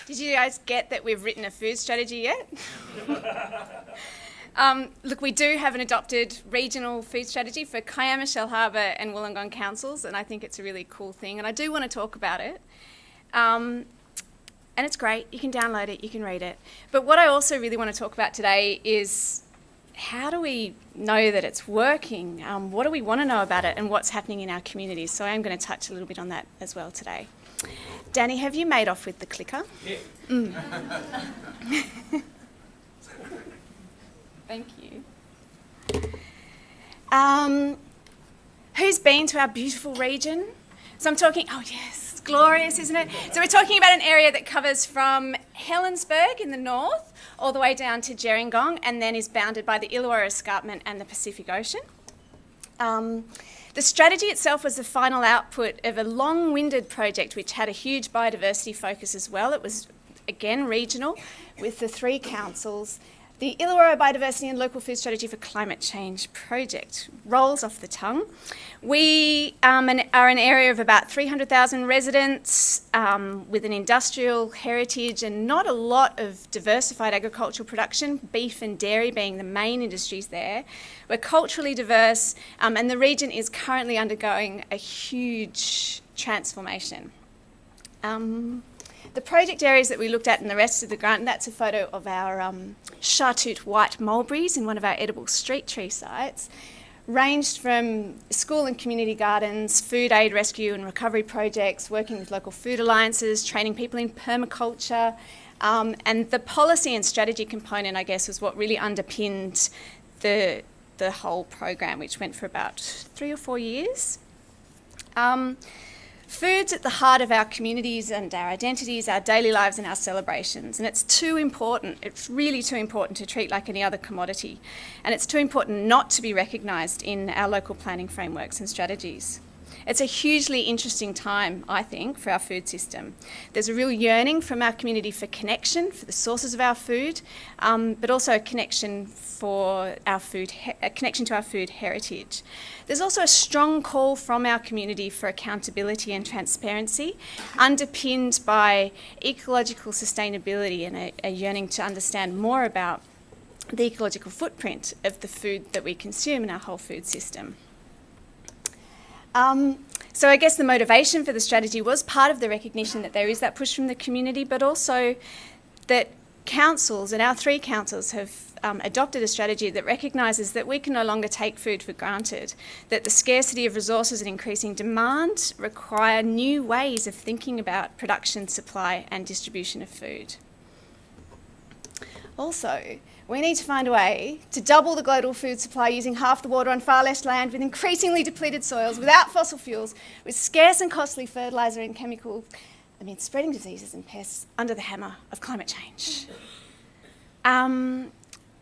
Did you guys get that we've written a food strategy yet? Look, we do have an adopted regional food strategy for Kiama, Shell Harbour and Wollongong councils, and I think it's a really cool thing, and I do want to talk about it. And it's great, you can download it, you can read it. But what I also really want to talk about today is how do we know that it's working? What do we want to know about it and what's happening in our communities? So I'm going to touch a little bit on that as well today. Danny, have you made off with the clicker? Yeah. Thank you. Who's been to our beautiful region? So I'm talking, oh yes, it's glorious, isn't it? So we're talking about an area that covers from Helensburgh in the north all the way down to Gerringong and then is bounded by the Illawarra Escarpment and the Pacific Ocean. The strategy itself was the final output of a long-winded project which had a huge biodiversity focus as well. It was, again, regional with the 3 councils. The Illawarra Biodiversity and Local Food Strategy for Climate Change project rolls off the tongue. We are an area of about 300,000 residents with an industrial heritage and not a lot of diversified agricultural production, beef and dairy being the main industries there. We're culturally diverse and the region is currently undergoing a huge transformation. The project areas that we looked at in the rest of the grant, and that's a photo of our chartreuse white mulberries in one of our edible street tree sites, ranged from school and community gardens, food aid, rescue and recovery projects, working with local food alliances, training people in permaculture, and the policy and strategy component, I guess, was what really underpinned the whole program, which went for about 3 or 4 years. Food's at the heart of our communities and our identities, our daily lives and our celebrations. And it's too important, it's really too important to treat like any other commodity. And it's too important not to be recognised in our local planning frameworks and strategies. It's a hugely interesting time, I think, for our food system. There's a real yearning from our community for connection, for the sources of our food, but also a connection for our food, a connection to our food heritage. There's also a strong call from our community for accountability and transparency, underpinned by ecological sustainability and a yearning to understand more about the ecological footprint of the food that we consume in our whole food system. So I guess the motivation for the strategy was part of the recognition that there is that push from the community, but also that councils, and our 3 councils have adopted a strategy that recognises that we can no longer take food for granted, that the scarcity of resources and increasing demand require new ways of thinking about production, supply and distribution of food. Also, we need to find a way to double the global food supply using half the water on far less land with increasingly depleted soils, without fossil fuels, with scarce and costly fertiliser and chemicals, spreading diseases and pests under the hammer of climate change.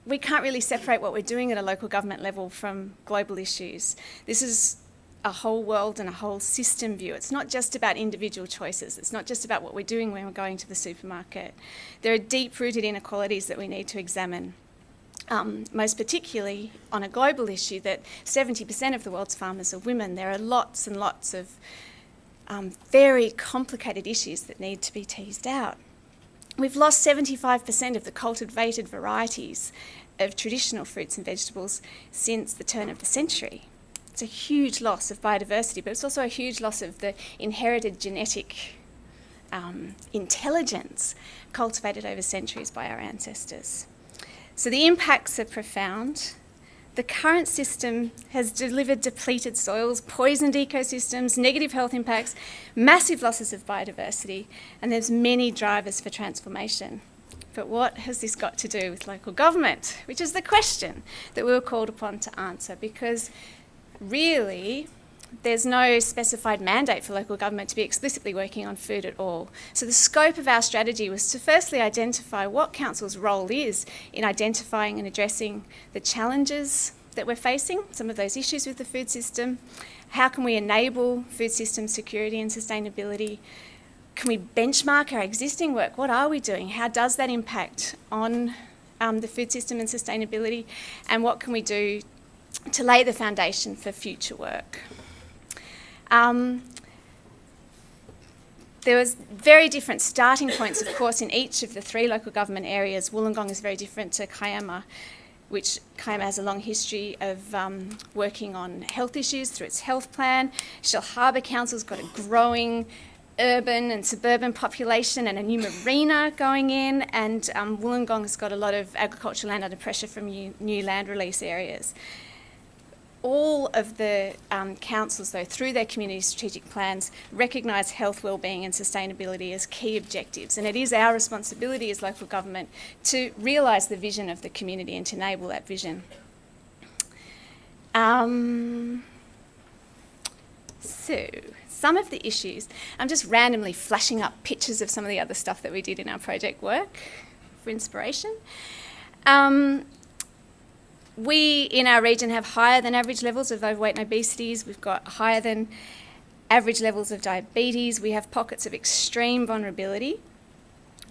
We can't really separate what we're doing at a local government level from global issues. This is a whole world and a whole system view. It's not just about individual choices. It's not just about what we're doing when we're going to the supermarket. There are deep-rooted inequalities that we need to examine, most particularly on a global issue that 70% of the world's farmers are women. There are lots and lots of very complicated issues that need to be teased out. We've lost 75% of the cultivated varieties of traditional fruits and vegetables since the turn of the century. It's a huge loss of biodiversity, but it's also a huge loss of the inherited genetic intelligence cultivated over centuries by our ancestors. So the impacts are profound. The current system has delivered depleted soils, poisoned ecosystems, negative health impacts, massive losses of biodiversity, and there's many drivers for transformation. But what has this got to do with local government? Which is the question that we were called upon to answer, because really, there's no specified mandate for local government to be explicitly working on food at all. So the scope of our strategy was to firstly identify what council's role is in identifying and addressing the challenges that we're facing, some of those issues with the food system. How can we enable food system security and sustainability? Can we benchmark our existing work? What are we doing? How does that impact on the food system and sustainability? And what can we do to lay the foundation for future work? There was very different starting points, of course, in each of the 3 local government areas. Wollongong is very different to Kiama, which Kiama has a long history of working on health issues through its health plan. Shell Harbour Council's got a growing urban and suburban population and a new marina going in, and Wollongong has got a lot of agricultural land under pressure from new land release areas. All of the councils, though, through their community strategic plans, recognise health, wellbeing and sustainability as key objectives, and it is our responsibility as local government to realise the vision of the community and to enable that vision. So, some of the issues, I'm just randomly flashing up pictures of some of the other stuff that we did in our project work for inspiration. We, in our region, have higher than average levels of overweight and obesities. We've got higher than average levels of diabetes. We have pockets of extreme vulnerability.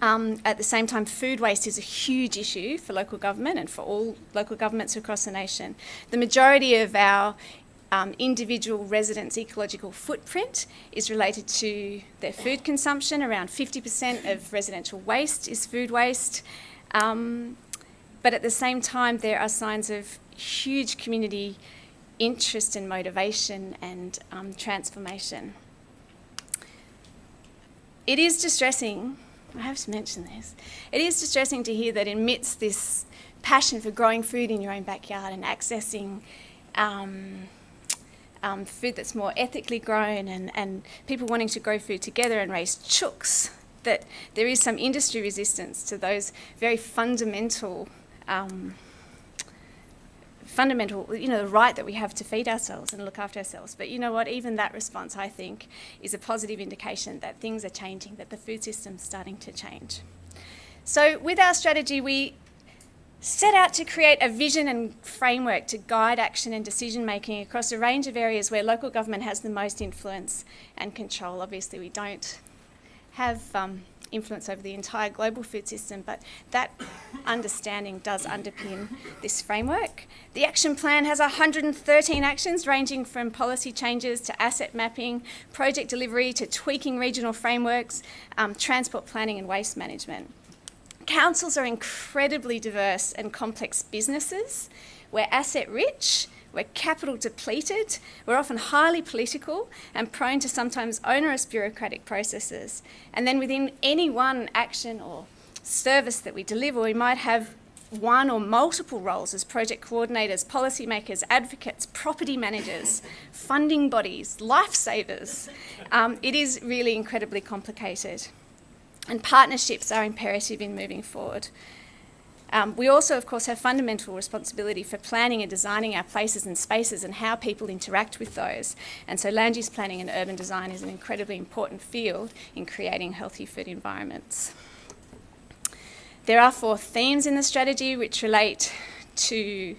At the same time, food waste is a huge issue for local government and for all local governments across the nation. The majority of our individual residents' ecological footprint is related to their food consumption. Around 50% of residential waste is food waste. But at the same time, there are signs of huge community interest and motivation and transformation. It is distressing, I have to mention this, it is distressing to hear that amidst this passion for growing food in your own backyard and accessing food that's more ethically grown and people wanting to grow food together and raise chooks, that there is some industry resistance to those very fundamental, the right that we have to feed ourselves and look after ourselves. But you know what, even that response, I think, is a positive indication that things are changing, that the food system's starting to change. So with our strategy, we set out to create a vision and framework to guide action and decision making across a range of areas where local government has the most influence and control. Obviously, we don't have influence over the entire global food system, but that understanding does underpin this framework. The action plan has 113 actions ranging from policy changes to asset mapping, project delivery to tweaking regional frameworks, transport planning and waste management. Councils are incredibly diverse and complex businesses. We're asset rich, we're capital depleted, we're often highly political and prone to sometimes onerous bureaucratic processes. And then within any one action or service that we deliver, we might have one or multiple roles as project coordinators, policymakers, advocates, property managers, funding bodies, lifesavers. It is really incredibly complicated. And partnerships are imperative in moving forward. We also, of course, have fundamental responsibility for planning and designing our places and spaces and how people interact with those. And so land use planning and urban design is an incredibly important field in creating healthy food environments. There are 4 themes in the strategy which relate to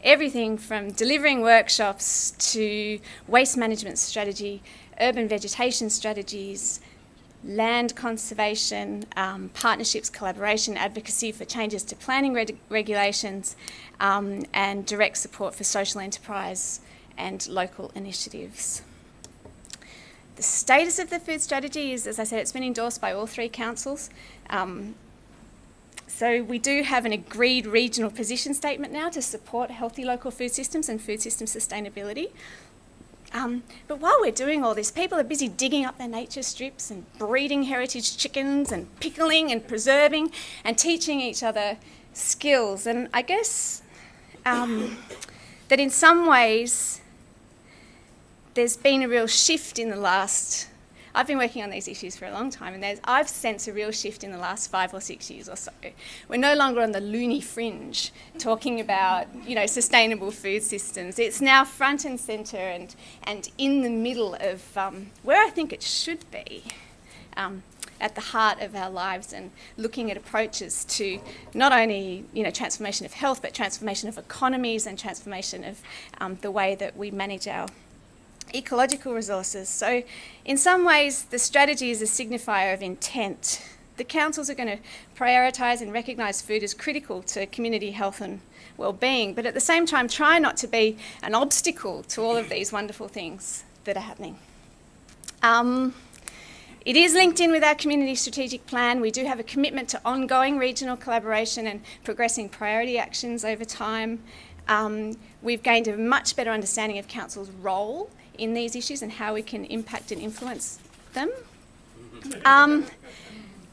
everything from delivering workshops to waste management strategy, urban vegetation strategies, land conservation, partnerships, collaboration, advocacy for changes to planning regulations, and direct support for social enterprise and local initiatives. The status of the food strategy is, as I said, it's been endorsed by all 3 councils. So we do have an agreed regional position statement now to support healthy local food systems and food system sustainability. But while we're doing all this, people are busy digging up their nature strips and breeding heritage chickens and pickling and preserving and teaching each other skills. And I guess that in some ways there's been a real shift in the last... I've been working on these issues for a long time, and I've sensed a real shift in the last 5 or 6 years or so. We're no longer on the loony fringe talking about, sustainable food systems. It's now front and centre and in the middle of where I think it should be, at the heart of our lives, and looking at approaches to not only, transformation of health, but transformation of economies and transformation of the way that we manage our ecological resources. So in some ways the strategy is a signifier of intent. The councils are going to prioritise and recognise food as critical to community health and well-being, but at the same time try not to be an obstacle to all of these wonderful things that are happening. It is linked in with our community strategic plan. We do have a commitment to ongoing regional collaboration and progressing priority actions over time. We've gained a much better understanding of Council's role in these issues and how we can impact and influence them.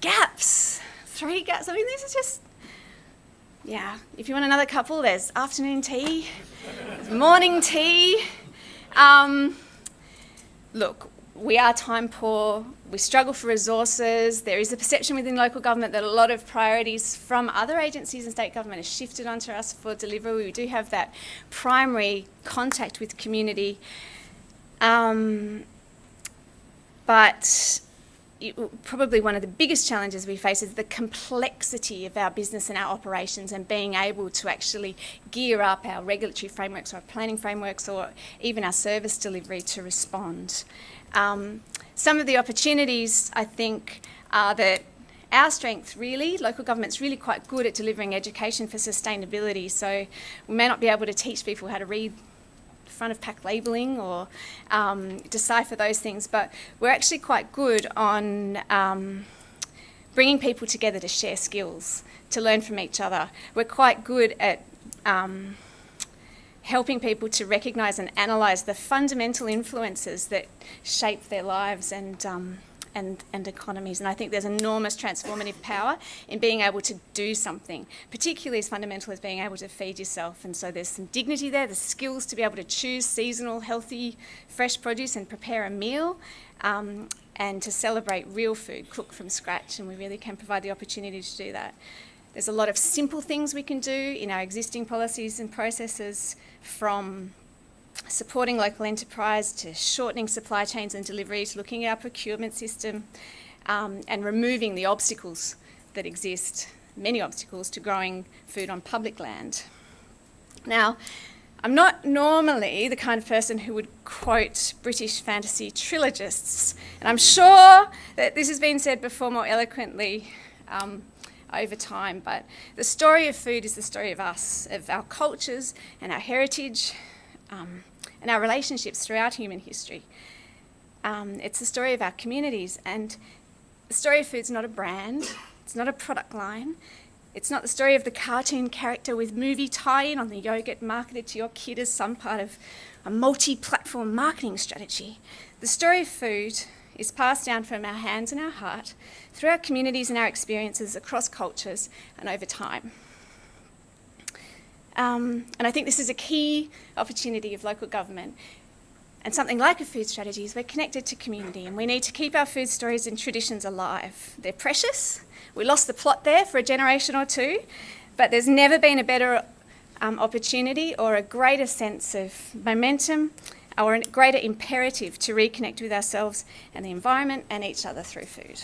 Gaps. 3 gaps. I mean, this is just, yeah. If you want another couple, there's afternoon tea, there's morning tea. Look, we are time poor, we struggle for resources, there is a perception within local government that a lot of priorities from other agencies and state government are shifted onto us for delivery. We do have that primary contact with community, but probably one of the biggest challenges we face is the complexity of our business and our operations, and being able to actually gear up our regulatory frameworks or our planning frameworks or even our service delivery to respond. Some of the opportunities, I think, are that our strength really, local government's really quite good at delivering education for sustainability, so we may not be able to teach people how to read front of pack labelling or decipher those things, but we're actually quite good on bringing people together to share skills, to learn from each other. We're quite good at helping people to recognise and analyse the fundamental influences that shape their lives and economies. And I think there's enormous transformative power in being able to do something, particularly as fundamental as being able to feed yourself. And so there's some dignity there, the skills to be able to choose seasonal, healthy, fresh produce and prepare a meal, and to celebrate real food cooked from scratch. And we really can provide the opportunity to do that. There's a lot of simple things we can do in our existing policies and processes, from supporting local enterprise to shortening supply chains and delivery to looking at our procurement system, and removing the obstacles that exist, many obstacles, to growing food on public land. Now, I'm not normally the kind of person who would quote British fantasy trilogists, and I'm sure that this has been said before more eloquently over time, but the story of food is the story of us, of our cultures and our heritage, and our relationships throughout human history. It's the story of our communities, and the story of food's not a brand, it's not a product line, it's not the story of the cartoon character with movie tie-in on the yogurt marketed to your kid as some part of a multi-platform marketing strategy. The story of food is passed down from our hands and our heart through our communities and our experiences across cultures and over time. And I think this is a key opportunity of local government. And something like a food strategy is we're connected to community, and we need to keep our food stories and traditions alive. They're precious. We lost the plot there for a generation or two, but there's never been a better opportunity or a greater sense of momentum or a greater imperative to reconnect with ourselves and the environment and each other through food.